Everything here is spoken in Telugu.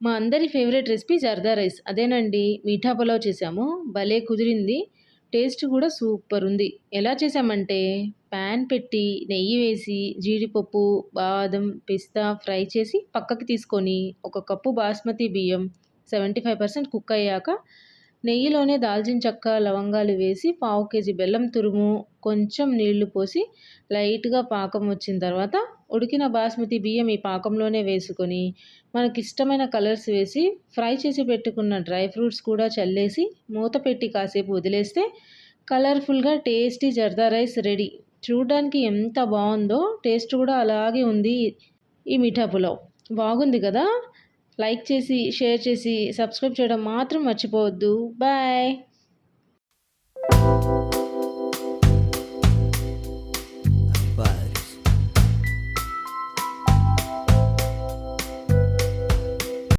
మా అందరి ఫేవరెట్ రెసిపీ జర్దా రైస్. అదేనండి మీఠా పులావ్ చేశాము. భలే కుదిరింది. టేస్ట్ కూడా సూపర్ ఉంది. ఎలా చేశామంటే పాన్ పెట్టి నెయ్యి వేసి జీడిపప్పు, బాదం, పిస్తా ఫ్రై చేసి పక్కకి తీసుకొని ఒక కప్పు బాస్మతి బియ్యం 75% కుక్ అయ్యాక నెయ్యిలోనే దాల్చిన చెక్క, లవంగాలు వేసి పావు కేజీ బెల్లం తురుము, కొంచెం నీళ్లు పోసి లైట్‌గా పాకం వచ్చిన తర్వాత ఉడికిన బాస్మతి బియ్యం ఈ పాకంలోనే వేసుకొని మనకిష్టమైన కలర్స్ వేసి ఫ్రై చేసి పెట్టుకున్న డ్రై ఫ్రూట్స్ కూడా చల్లేసి మూత పెట్టి కాసేపు వదిలేస్తే కలర్‌ఫుల్‌గా టేస్టీ జర్దా రైస్ రెడీ. చూడ్డానికి ఎంత బావుందో టేస్ట్ కూడా అలాగే ఉంది ఈ మీఠా పులావ్. బాగుంది కదా! లైక్ చేసి, షేర్ చేసి, సబ్స్క్రైబ్ చేయడం మాత్రం మర్చిపోవద్దు. బాయ్.